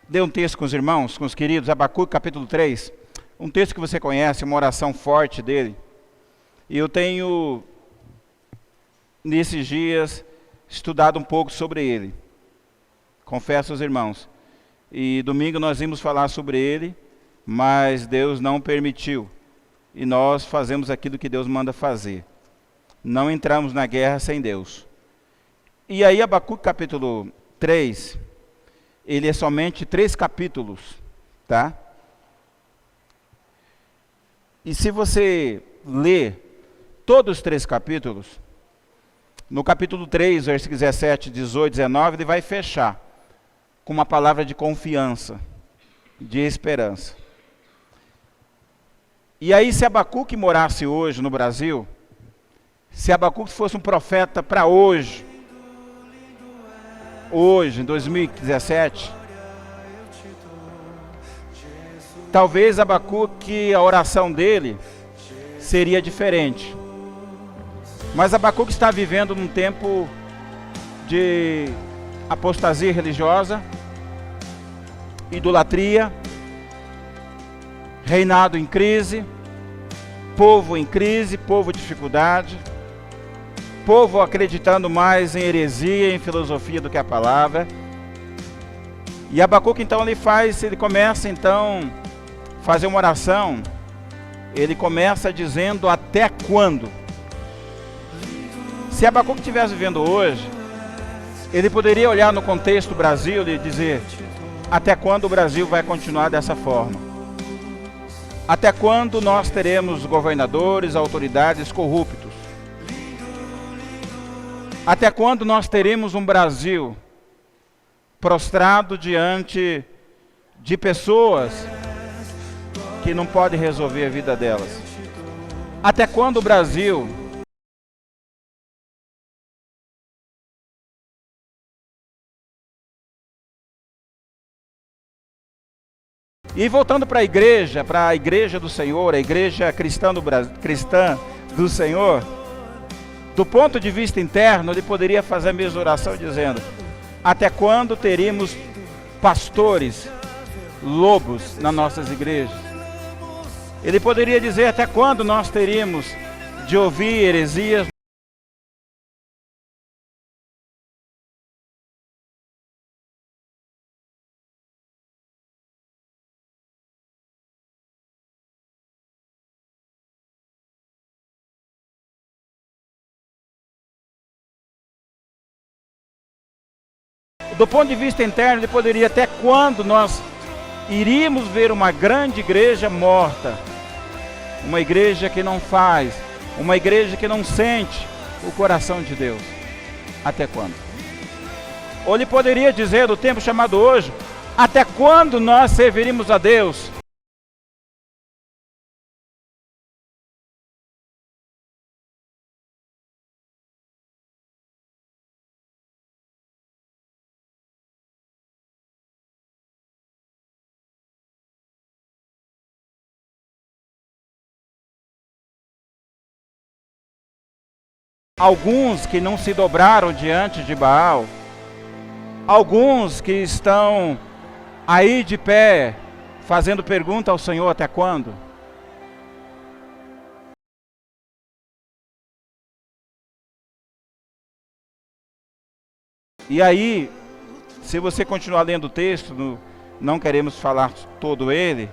Dê um texto com os irmãos, com os queridos, Abacuque capítulo 3, um texto que você conhece, uma oração forte dele. E eu tenho, nesses dias, estudado um pouco sobre ele. Confesso aos irmãos. E domingo nós íamos falar sobre ele, mas Deus não permitiu. E nós fazemos aquilo que Deus manda fazer. Não entramos na guerra sem Deus. E aí Abacuque capítulo 3, ele é somente 3 capítulos, tá? E se você ler todos os 3 capítulos, no capítulo 3, versículos 17, 18, 19, ele vai fechar com uma palavra de confiança, de esperança. E aí, se Abacuque morasse hoje no Brasil, se Abacuque fosse um profeta para hoje, em 2017, talvez Abacuque, a oração dele seria diferente. Mas Abacuque está vivendo num tempo de apostasia religiosa, idolatria, reinado em crise, povo em crise, povo em dificuldade, povo acreditando mais em heresia, em filosofia do que a palavra. E Abacuque então ele começa então a fazer uma oração. Ele começa dizendo até quando. Se Abacuque estivesse vivendo hoje, ele poderia olhar no contexto do Brasil e dizer: até quando o Brasil vai continuar dessa forma? Até quando nós teremos governadores, autoridades corruptos? Até quando nós teremos um Brasil prostrado diante de pessoas que não podem resolver a vida delas? Até quando o Brasil E voltando para a igreja do Senhor, a igreja cristã do Senhor, do ponto de vista interno, ele poderia fazer a mesma oração dizendo: até quando teríamos pastores, lobos nas nossas igrejas? Ele poderia dizer: até quando nós teríamos de ouvir heresias? Do ponto de vista interno, ele poderia: até quando nós iríamos ver uma grande igreja morta? Uma igreja que não faz, uma igreja que não sente o coração de Deus. Até quando? Ou ele poderia dizer, do tempo chamado hoje: até quando nós serviríamos a Deus? Alguns que não se dobraram diante de Baal, alguns que estão aí de pé, fazendo pergunta ao Senhor: até quando? E aí, se você continuar lendo o texto, não queremos falar todo ele,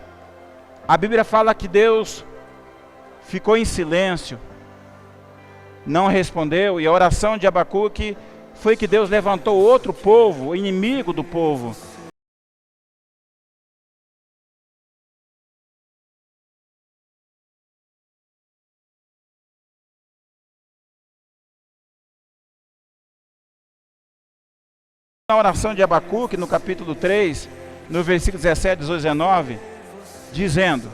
a Bíblia fala que Deus ficou em silêncio, não respondeu, e a oração de Abacuque foi que Deus levantou outro povo, inimigo do povo. Na oração de Abacuque, no capítulo 3, no versículo 17, 18, 19, dizendo: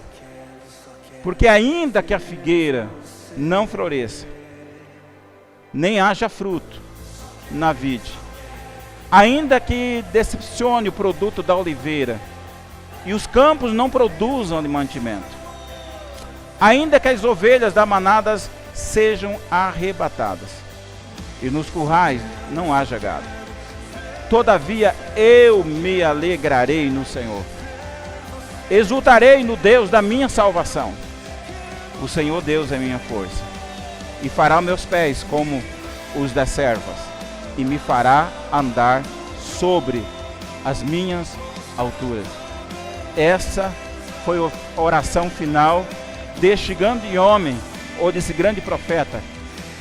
porque ainda que a figueira não floresça, nem haja fruto na vide, ainda que decepcione o produto da oliveira, e os campos não produzam de mantimento, ainda que as ovelhas da manada sejam arrebatadas, e nos currais não haja gado, Todavia eu me alegrarei no Senhor. Exultarei no Deus da minha salvação. O Senhor Deus é minha força. E fará meus pés como os das servas. E me fará andar sobre as minhas alturas. Essa foi a oração final deste grande homem, ou desse grande profeta,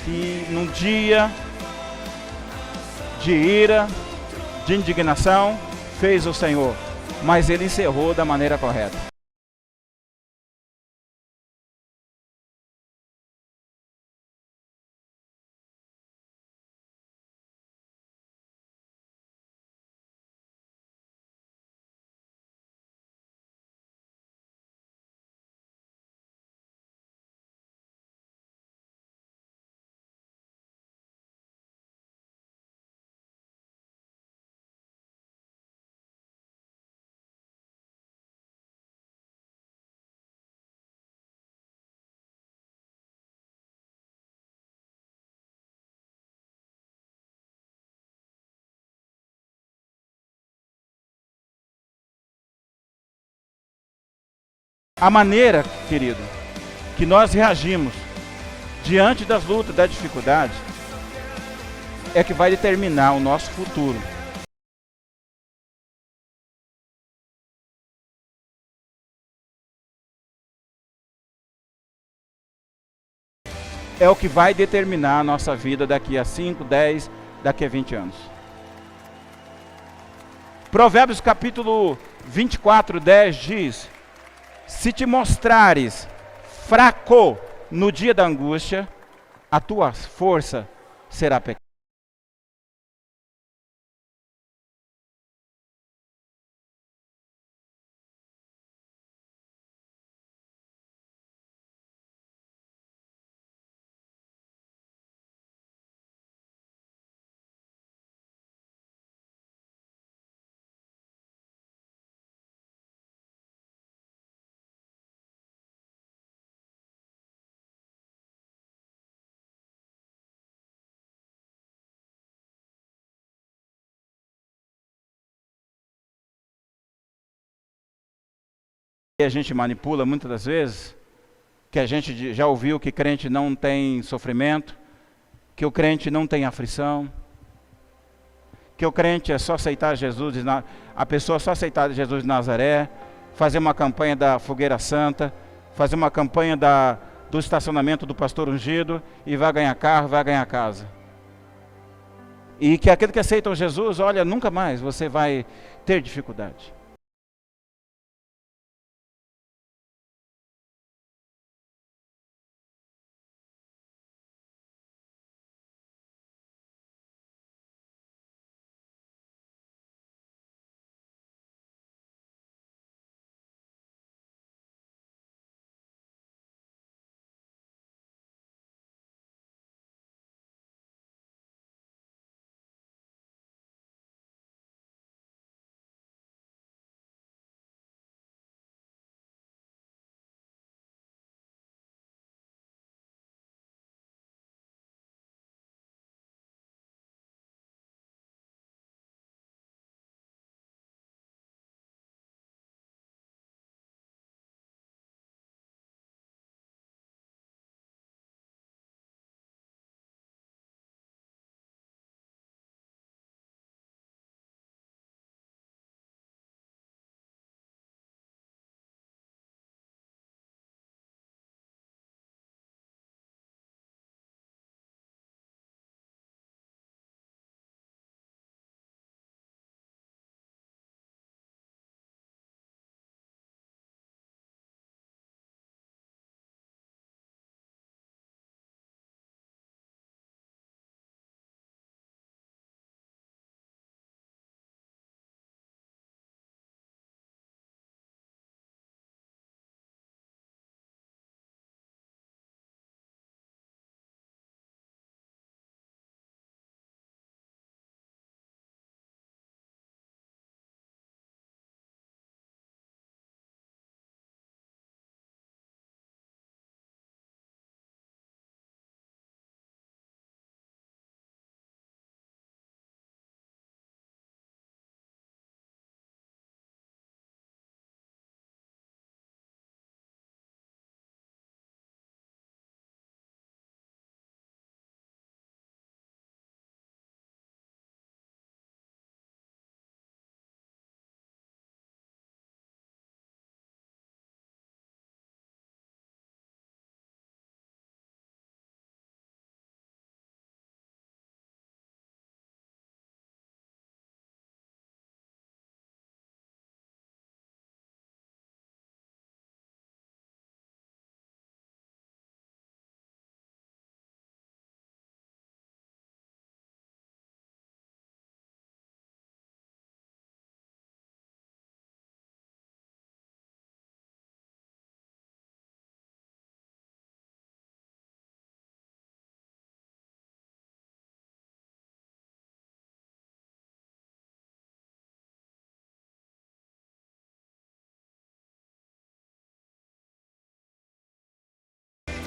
que num dia de ira, de indignação, fez o Senhor, mas ele encerrou da maneira correta. A maneira, querido, que nós reagimos diante das lutas, da dificuldade, é que vai determinar o nosso futuro. É o que vai determinar a nossa vida daqui a 5, 10, daqui a 20 anos. Provérbios capítulo 24, 10 diz: se te mostrares fraco no dia da angústia, a tua força será pequena. E a gente manipula muitas das vezes, que a gente já ouviu que crente não tem sofrimento, que o crente não tem aflição, que o crente é só aceitar Jesus, a pessoa só aceitar Jesus de Nazaré, fazer uma campanha da fogueira santa, fazer uma campanha do estacionamento do pastor ungido, e vai ganhar carro, vai ganhar casa. E que aquele que aceita Jesus, olha, nunca mais você vai ter dificuldade.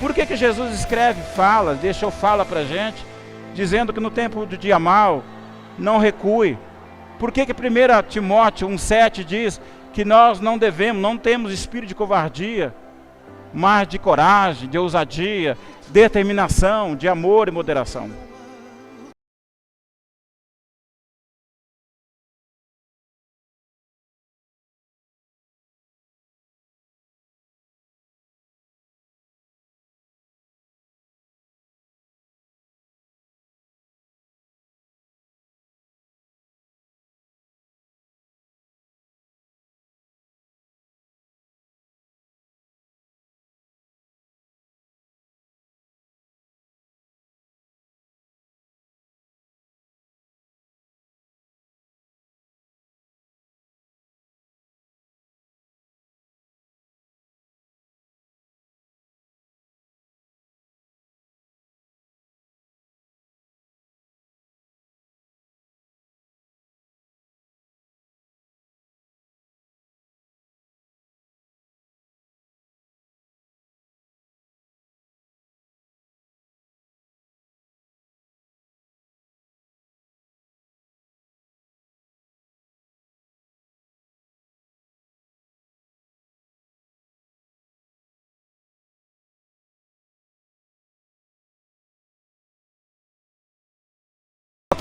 Por que Jesus escreve, fala, fala para a gente, dizendo que no tempo do dia mau, não recue? Por que 1 Timóteo 1,7 diz que nós não temos espírito de covardia, mas de coragem, de ousadia, determinação, de amor e moderação?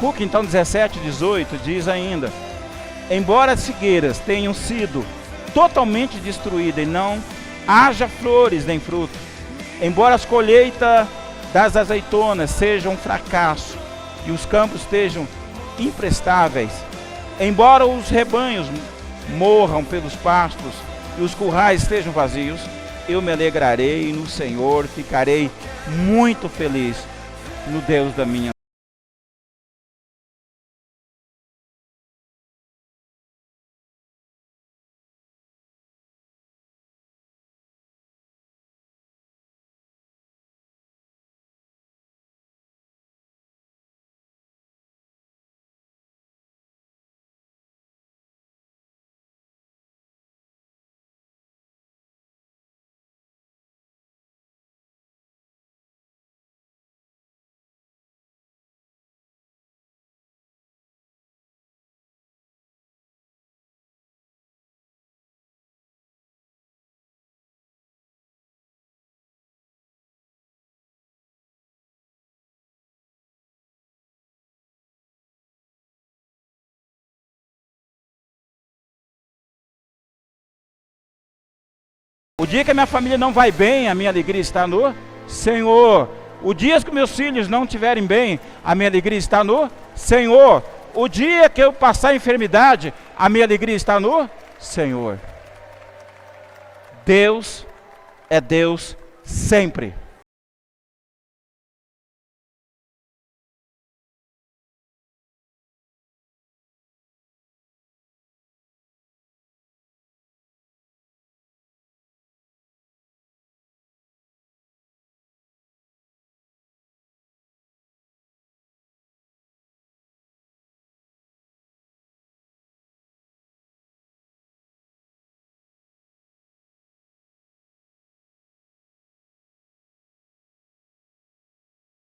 Abacuque, então, 17, 18, diz ainda: embora as figueiras tenham sido totalmente destruídas e não haja flores nem fruto, embora as colheitas das azeitonas sejam um fracasso e os campos estejam imprestáveis, embora os rebanhos morram pelos pastos e os currais estejam vazios, eu me alegrarei no Senhor, ficarei muito feliz no Deus da minha. O dia que a minha família não vai bem, a minha alegria está no Senhor. O dia que meus filhos não estiverem bem, a minha alegria está no Senhor. O dia que eu passar enfermidade, a minha alegria está no Senhor. Deus é Deus sempre.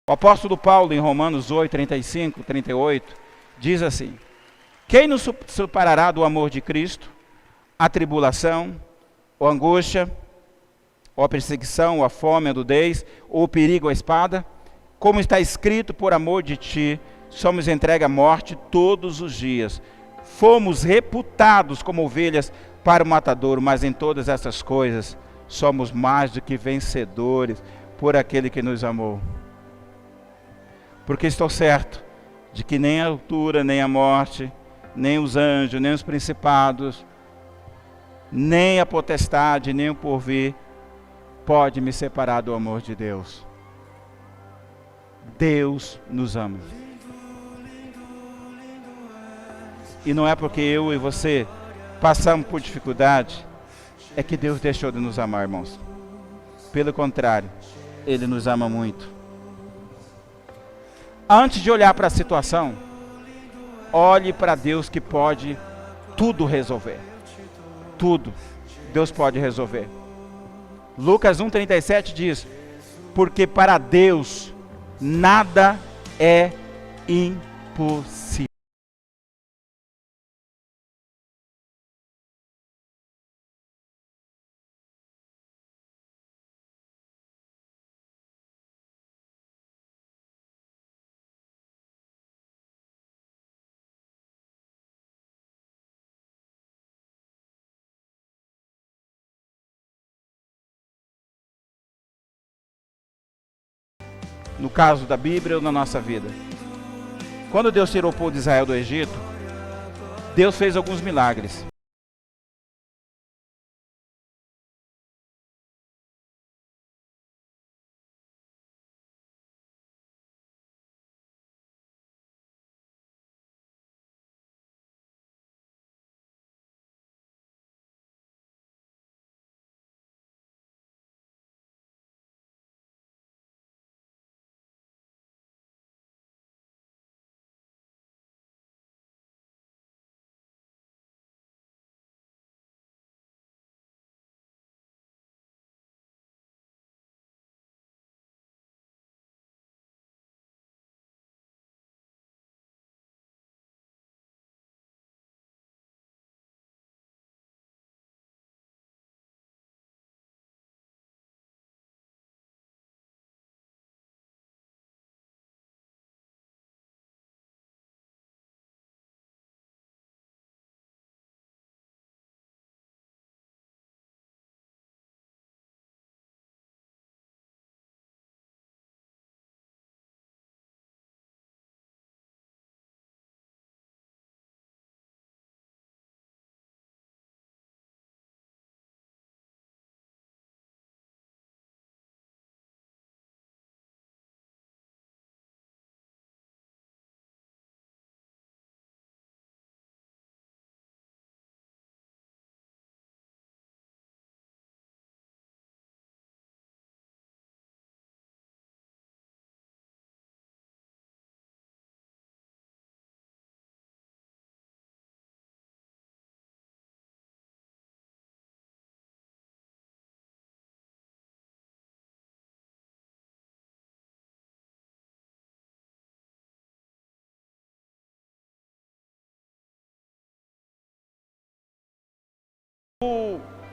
O apóstolo Paulo, em Romanos 8, 35, 38, diz assim: quem nos separará do amor de Cristo? A tribulação, ou a angústia, ou a perseguição, ou a fome, a nudez, ou o perigo, a espada? Como está escrito, por amor de ti, somos entregues à morte todos os dias. Fomos reputados como ovelhas para o matadouro, mas em todas essas coisas somos mais do que vencedores por aquele que nos amou. Porque estou certo de que nem a altura, nem a morte, nem os anjos, nem os principados, nem a potestade, nem o porvir, pode me separar do amor de Deus. Deus nos ama. E não é porque eu e você passamos por dificuldade, é que Deus deixou de nos amar, irmãos. Pelo contrário, Ele nos ama muito. Antes de olhar para a situação, olhe para Deus que pode tudo resolver. Tudo Deus pode resolver. Lucas 1,37 diz: porque para Deus nada é impossível. No caso da Bíblia ou na nossa vida. Quando Deus tirou o povo de Israel do Egito, Deus fez alguns milagres.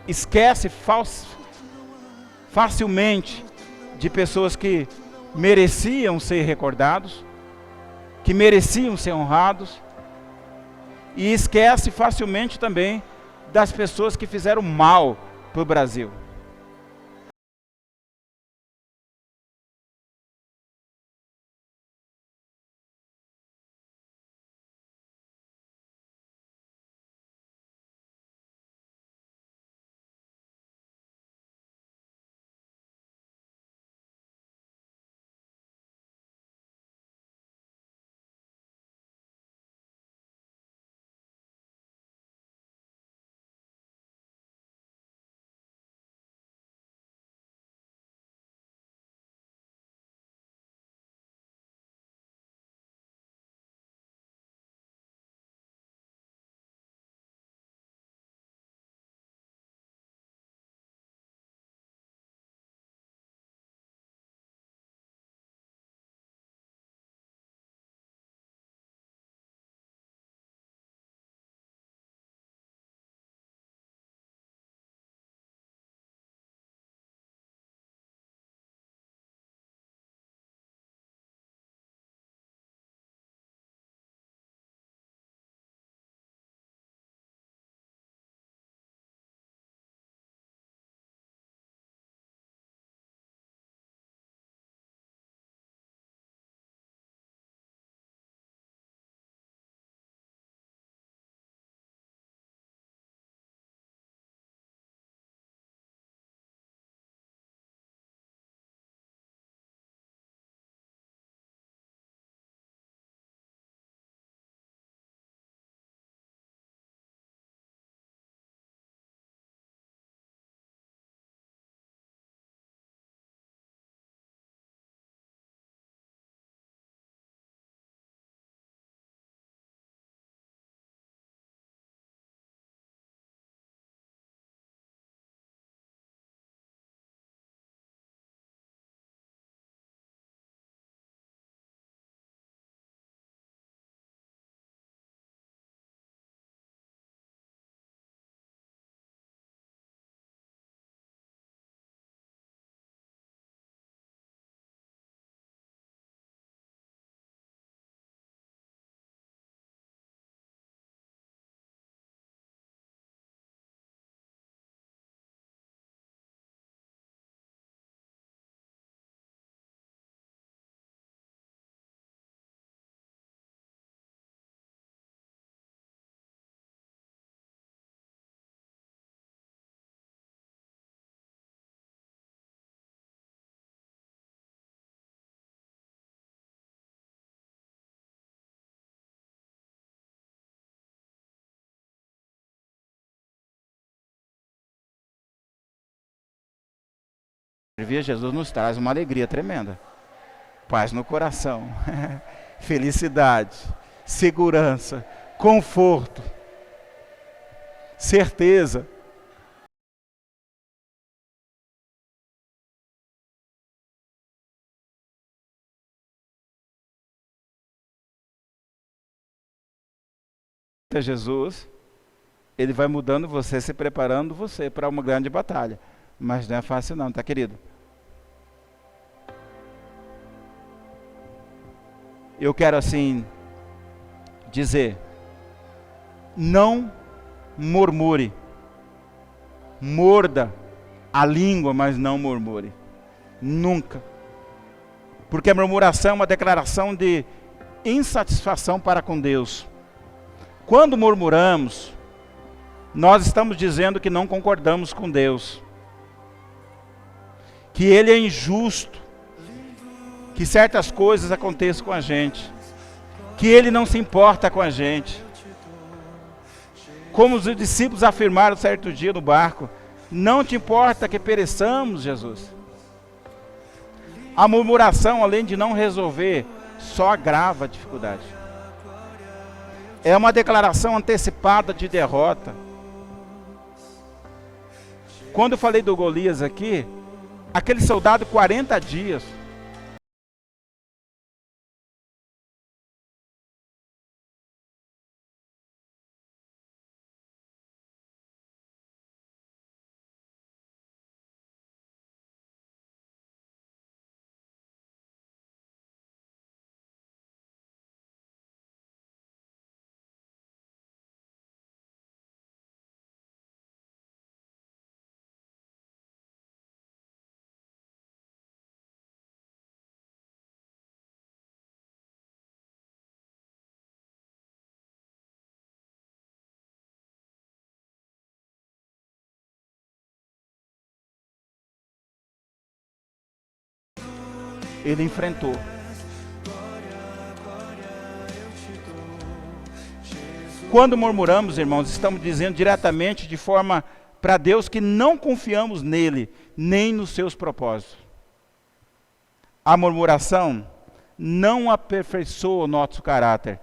Esquece facilmente de pessoas que mereciam ser recordados, que mereciam ser honrados, e esquece facilmente também das pessoas que fizeram mal para o Brasil. Servir a Jesus nos traz uma alegria tremenda. Paz no coração, felicidade, segurança, conforto, certeza. Jesus, ele vai mudando você, se preparando você para uma grande batalha. Mas não é fácil não, tá, querido? Eu quero assim dizer, não murmure. Morda a língua, mas não murmure. Nunca. Porque a murmuração é uma declaração de insatisfação para com Deus. Quando murmuramos, nós estamos dizendo que não concordamos com Deus, que Ele é injusto, que certas coisas aconteçam com a gente, que Ele não se importa com a gente. Como os discípulos afirmaram certo dia no barco, não te importa que pereçamos, Jesus. A murmuração, além de não resolver, só agrava a dificuldade. É uma declaração antecipada de derrota. Quando eu falei do Golias aqui, aquele soldado 40 dias, ele enfrentou. Quando murmuramos, irmãos, estamos dizendo diretamente de forma para Deus que não confiamos nele, nem nos seus propósitos. A murmuração não aperfeiçoa o nosso caráter.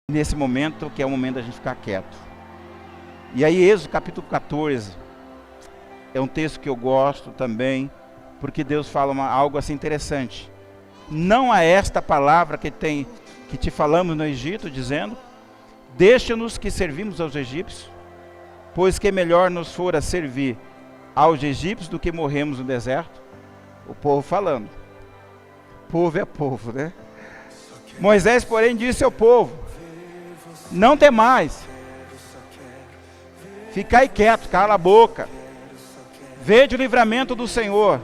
Nesse momento, que é o momento da gente ficar quieto. E aí, Êxodo capítulo 14, é um texto que eu gosto também, porque Deus fala algo assim interessante. Não há esta palavra que te falamos no Egito, dizendo, deixa-nos que servimos aos egípcios, pois que melhor nos fora servir aos egípcios do que morrermos no deserto. O povo falando. Povo é povo, né? Moisés, porém, disse ao povo, não temais, ficai quieto, cala a boca, vede o livramento do Senhor,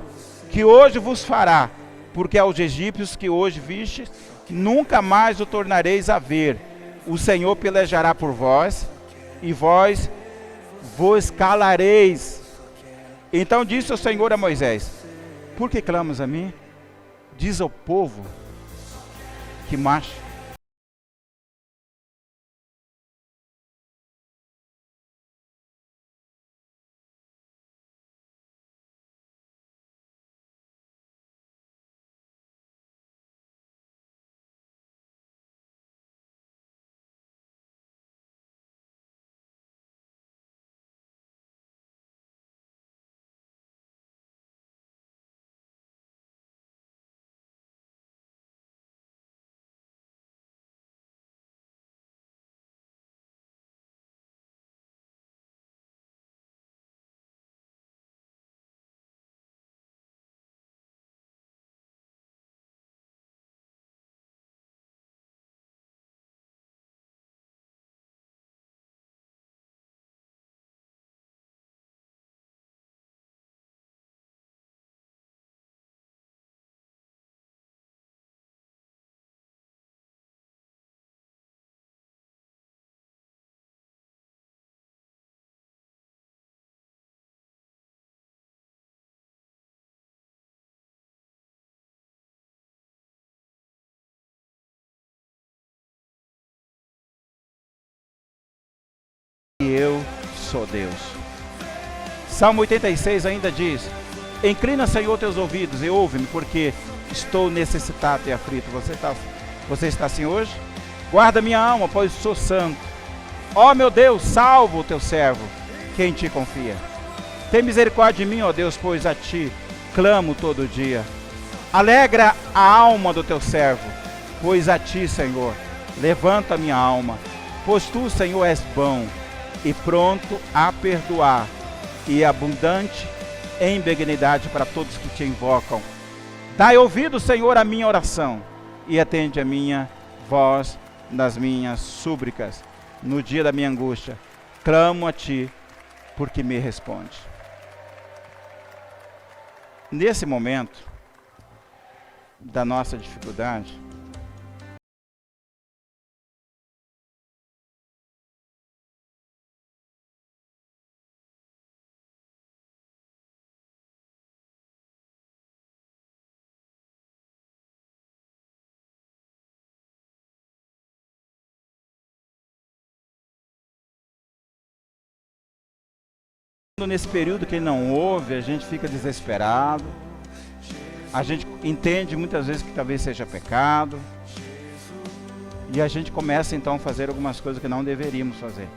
que hoje vos fará, porque aos egípcios que hoje vistes, nunca mais o tornareis a ver. O Senhor pelejará por vós, e vós vos calareis. Então disse o Senhor a Moisés: por que clamas a mim? Diz ao povo que marche. E eu sou Deus. Salmo 86 ainda diz: inclina, Senhor, teus ouvidos e ouve-me, porque estou necessitado e aflito. Você está assim hoje? Guarda minha alma, pois sou santo. Ó meu Deus, salva o teu servo, que em ti confia. Tem misericórdia de mim, ó Deus, pois a ti clamo todo dia. Alegra a alma do teu servo, pois a ti, Senhor, levanta a minha alma. Pois tu, Senhor, és bom e pronto a perdoar, e abundante em benignidade para todos que te invocam. Dai ouvido, Senhor, à minha oração, e atende a minha voz nas minhas súplicas. No dia da minha angústia, clamo a ti, porque me responde. Nesse momento da nossa dificuldade, nesse período que não ouve, a gente fica desesperado, a gente entende muitas vezes que talvez seja pecado, e a gente começa então a fazer algumas coisas que não deveríamos fazer.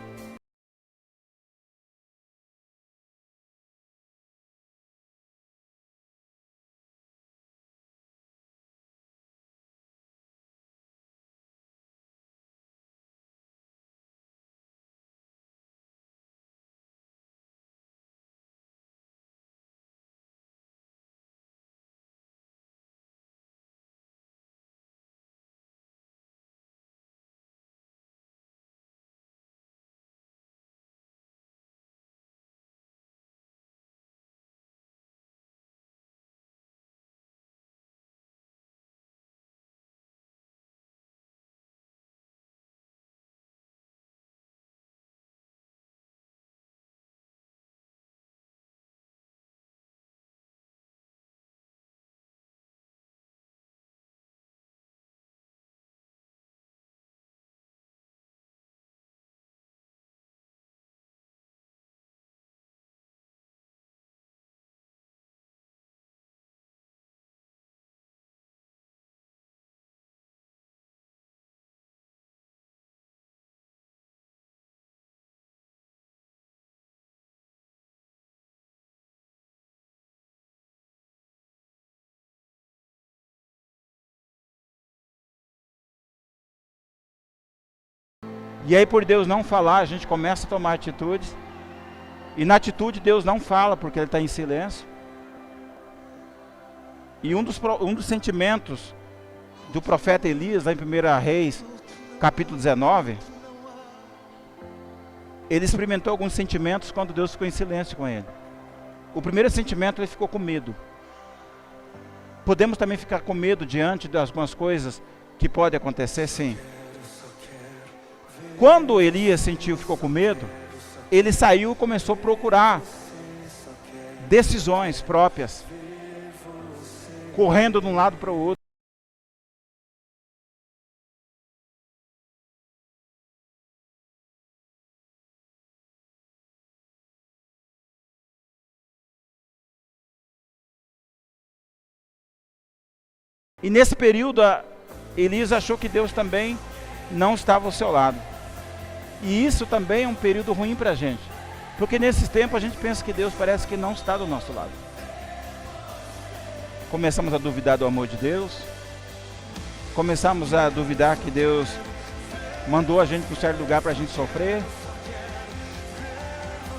E aí, por Deus não falar, a gente começa a tomar atitudes. E na atitude Deus não fala, porque Ele está em silêncio. E um dos sentimentos do profeta Elias, lá em 1 Reis, capítulo 19, ele experimentou alguns sentimentos quando Deus ficou em silêncio com ele. O primeiro sentimento, ele ficou com medo. Podemos também ficar com medo diante de algumas coisas que podem acontecer, sim. Quando Elias sentiu, ficou com medo, ele saiu e começou a procurar decisões próprias, correndo de um lado para o outro. E nesse período, Elias achou que Deus também não estava ao seu lado. E isso também é um período ruim para a gente. Porque nesse tempo a gente pensa que Deus parece que não está do nosso lado. Começamos a duvidar do amor de Deus. Começamos a duvidar que Deus mandou a gente para um certo lugar para a gente sofrer.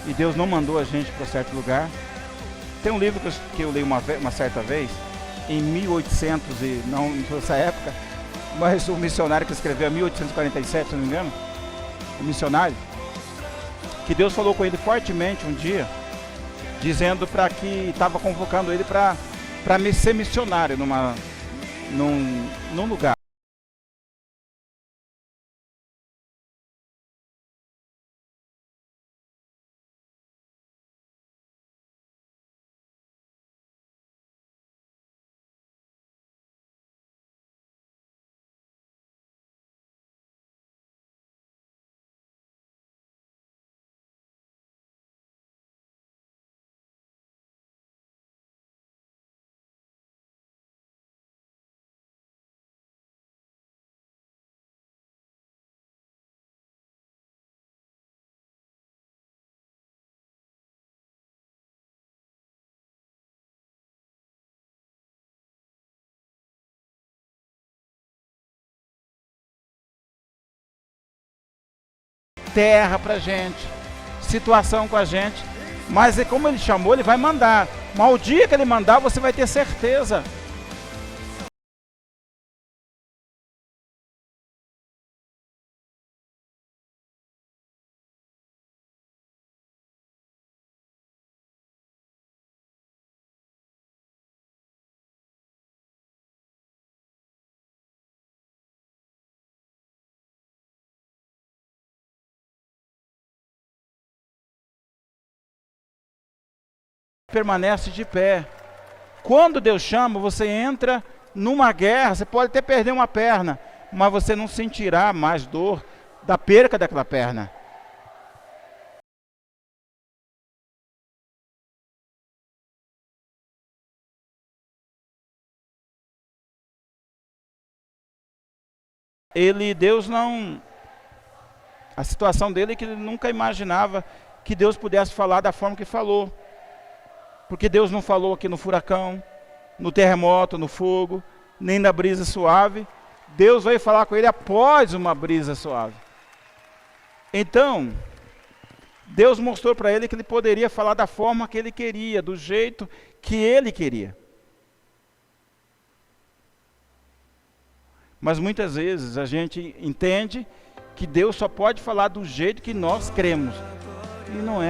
E Deus não mandou a gente para um certo lugar. Tem um livro que eu li uma certa vez, em 1800, e não nessa época, mas o missionário que escreveu em 1847, se não me engano, o missionário, que Deus falou com ele fortemente um dia, dizendo para que estava convocando ele para ser missionário num lugar. Terra pra gente, situação com a gente, mas é como ele chamou, ele vai mandar. Mas o dia que ele mandar, você vai ter certeza. Permanece de pé. Quando Deus chama, você entra numa guerra, você pode até perder uma perna, mas você não sentirá mais dor da perca daquela perna. Deus não... A situação dele é que ele nunca imaginava que Deus pudesse falar da forma que falou. Porque Deus não falou aqui no furacão, no terremoto, no fogo, nem na brisa suave. Deus veio falar com ele após uma brisa suave. Então, Deus mostrou para ele que ele poderia falar da forma que ele queria, do jeito que ele queria. Mas muitas vezes a gente entende que Deus só pode falar do jeito que nós cremos. E não é.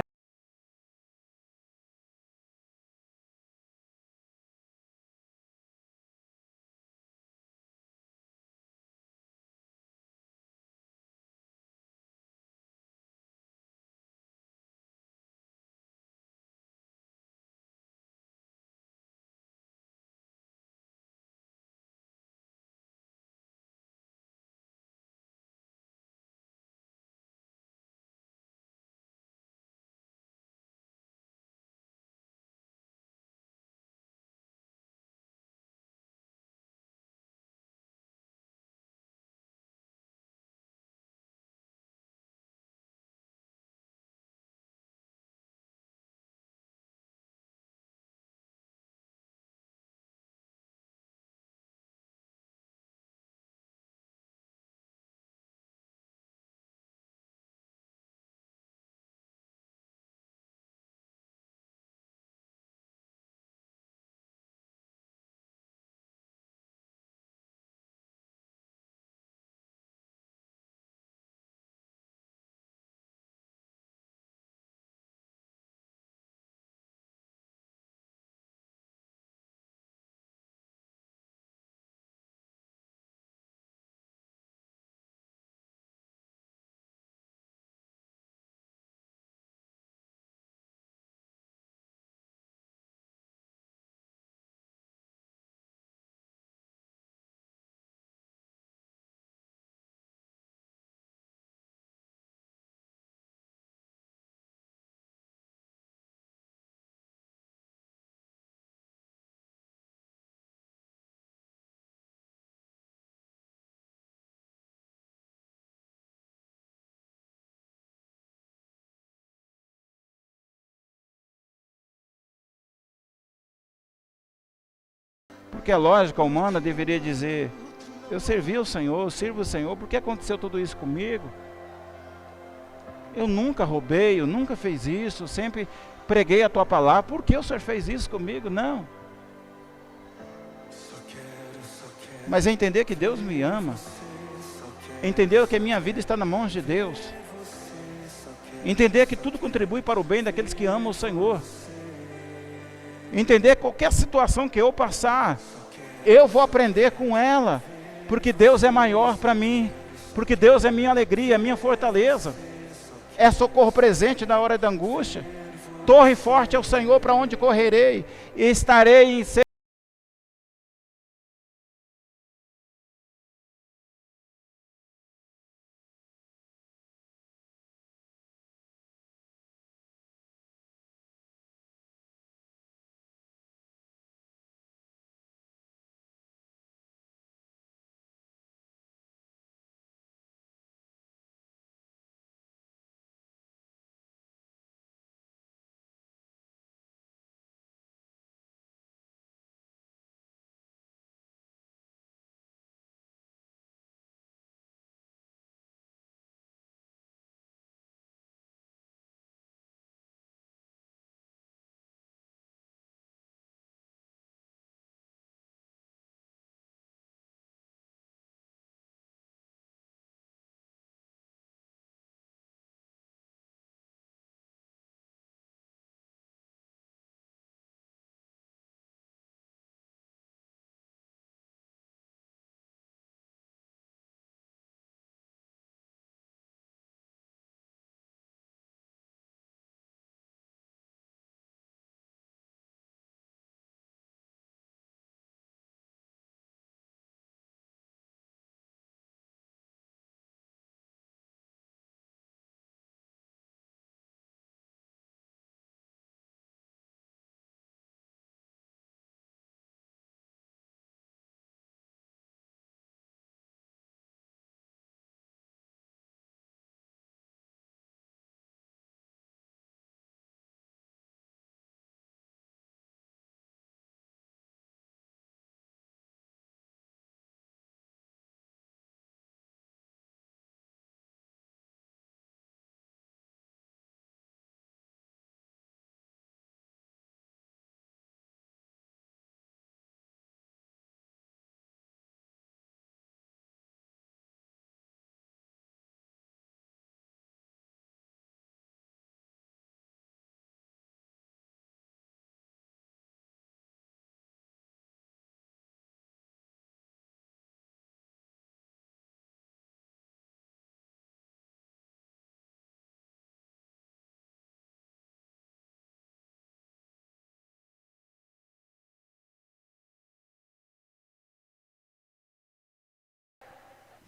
que a lógica humana deveria dizer: eu servi ao Senhor, eu sirvo ao Senhor, por que aconteceu tudo isso comigo? Eu nunca roubei, eu nunca fiz isso, eu sempre preguei a tua palavra, por que o Senhor fez isso comigo? Não. Mas é entender que Deus me ama, entender que a minha vida está nas mãos de Deus, entender que tudo contribui para o bem daqueles que amam o Senhor, entender que qualquer situação que eu passar, eu vou aprender com ela, porque Deus é maior para mim, porque Deus é minha alegria, minha fortaleza, é socorro presente na hora da angústia, torre forte é o Senhor, para onde correrei, e estarei em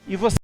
e você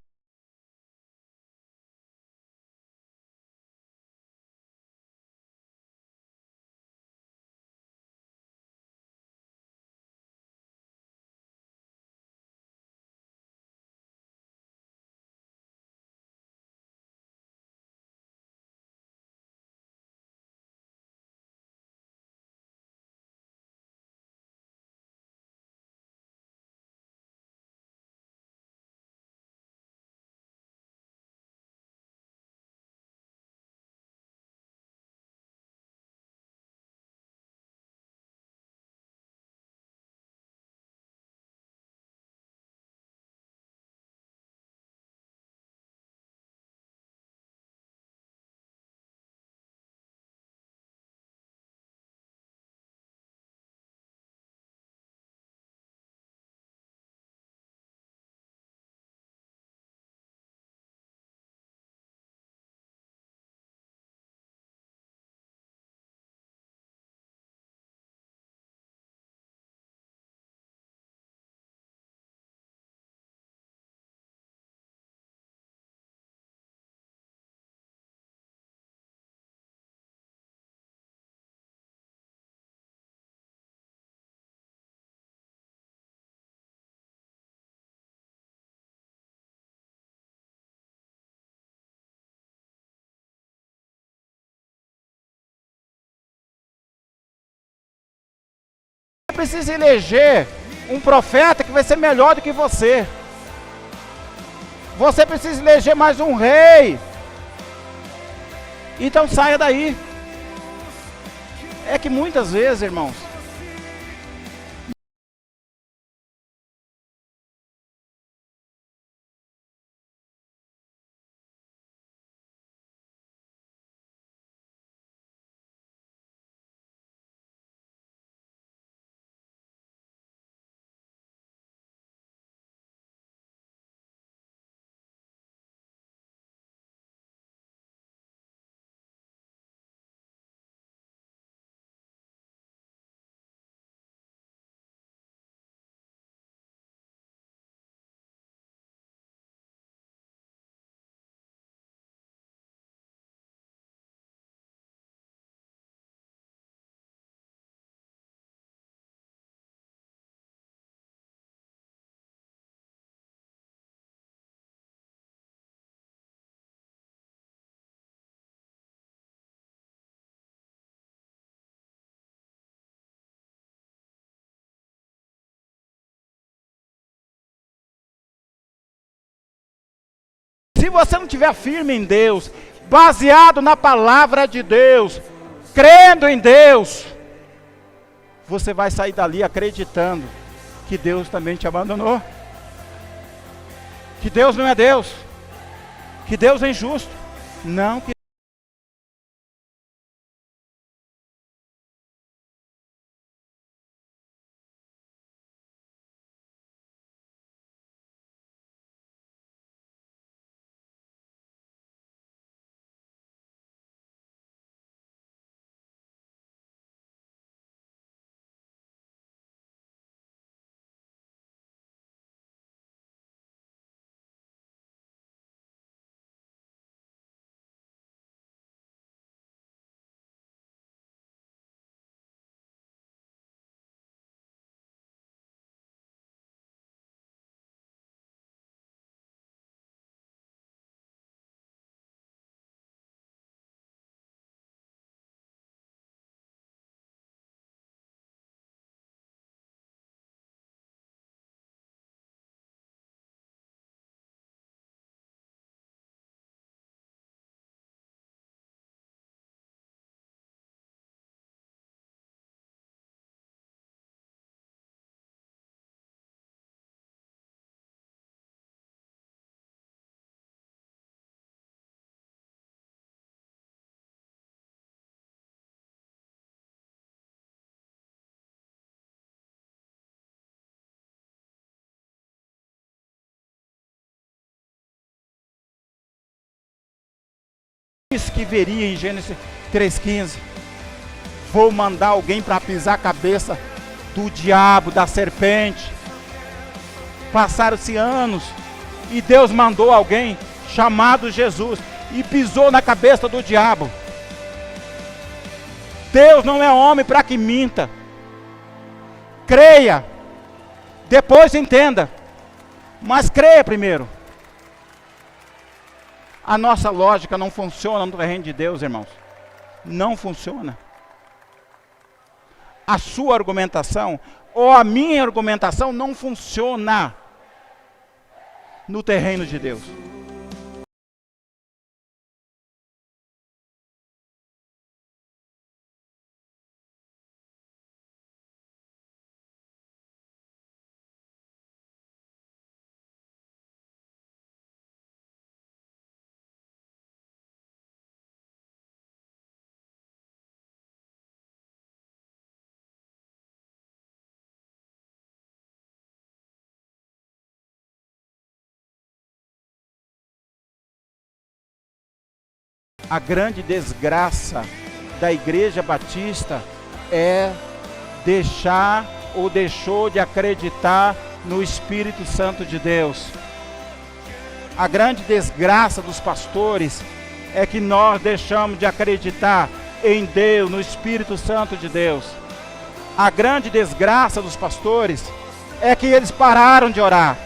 precisa eleger um profeta que vai ser melhor do que você. Você precisa eleger mais um rei. Então saia daí. É que muitas vezes, irmãos, se você não estiver firme em Deus, baseado na palavra de Deus, crendo em Deus, você vai sair dali acreditando que Deus também te abandonou. Que Deus não é Deus. Que Deus é injusto. Não, que disse que veria em Gênesis 3,15. Vou mandar alguém para pisar a cabeça do diabo, da serpente. Passaram-se anos e Deus mandou alguém chamado Jesus e pisou na cabeça do diabo. Deus não é homem para que minta. Creia, depois entenda, mas creia primeiro. A nossa lógica não funciona no reino de Deus, irmãos. Não funciona. A sua argumentação ou a minha argumentação não funciona no terreno de Deus. A grande desgraça da Igreja Batista é deixar ou deixou de acreditar no Espírito Santo de Deus. A grande desgraça dos pastores é que nós deixamos de acreditar em Deus, no Espírito Santo de Deus. A grande desgraça dos pastores é que eles pararam de orar.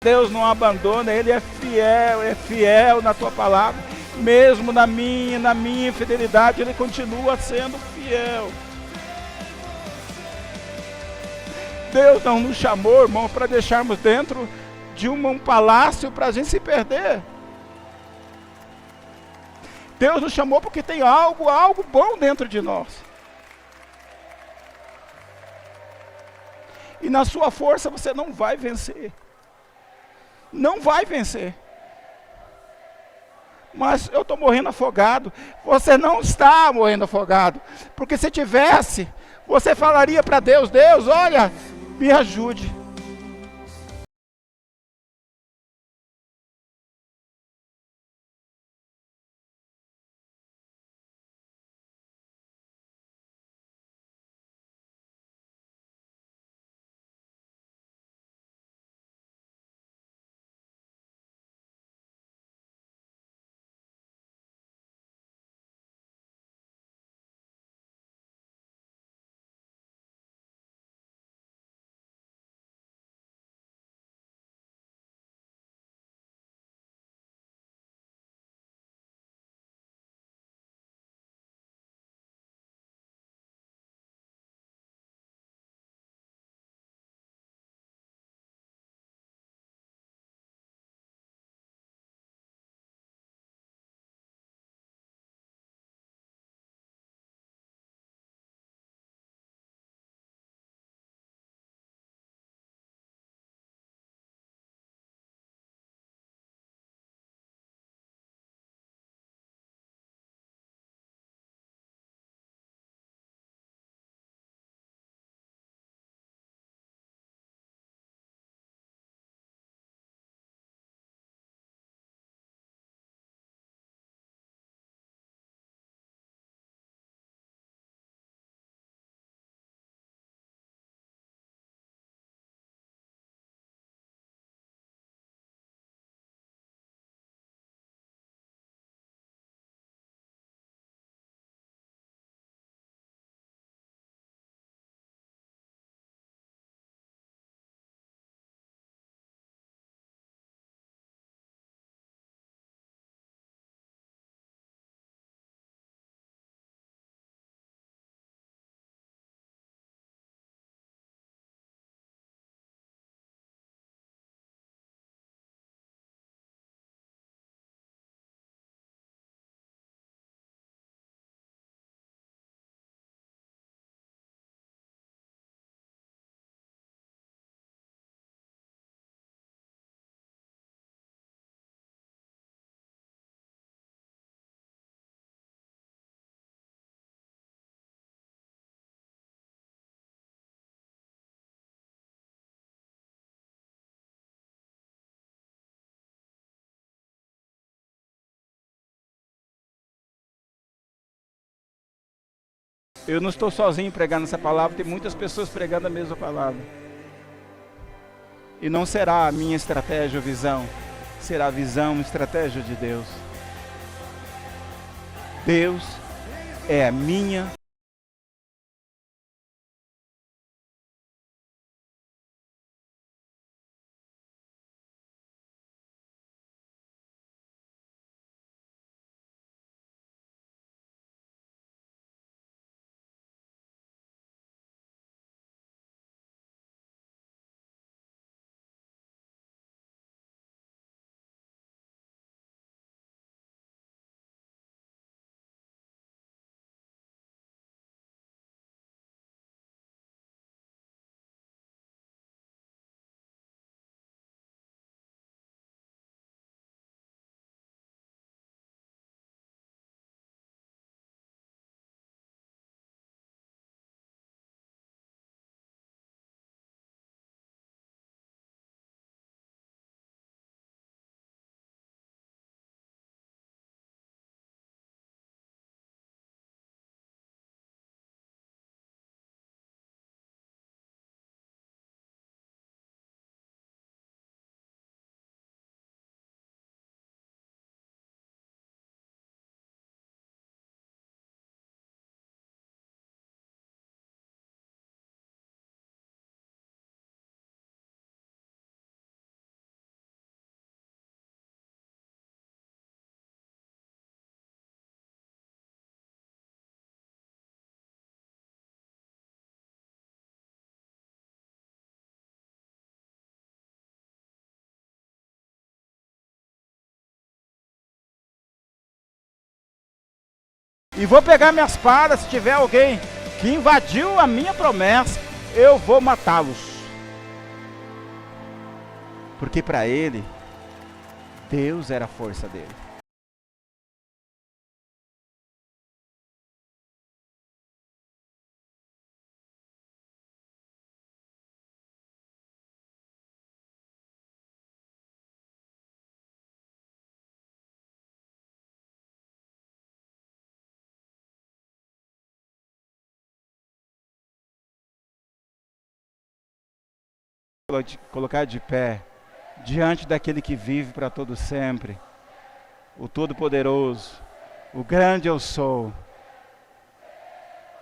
Deus não abandona, Ele é fiel na tua palavra. Mesmo na minha infidelidade, Ele continua sendo fiel. Deus não nos chamou, irmão, para deixarmos dentro de um palácio para a gente se perder. Deus nos chamou porque tem algo bom dentro de nós. E na sua força você não vai vencer. Não vai vencer. Mas eu estou morrendo afogado. Você não está morrendo afogado. Porque se tivesse, você falaria para Deus: Deus, olha, me ajude. Eu não estou sozinho pregando essa palavra, tem muitas pessoas pregando a mesma palavra. E não será a minha estratégia ou visão, será a visão e estratégia de Deus. Deus é a minha E vou pegar minha espada, se tiver alguém que invadiu a minha promessa, eu vou matá-los. Porque para ele, Deus era a força dele. Colocar de pé diante daquele que vive para todo sempre, o Todo-Poderoso, o grande eu sou.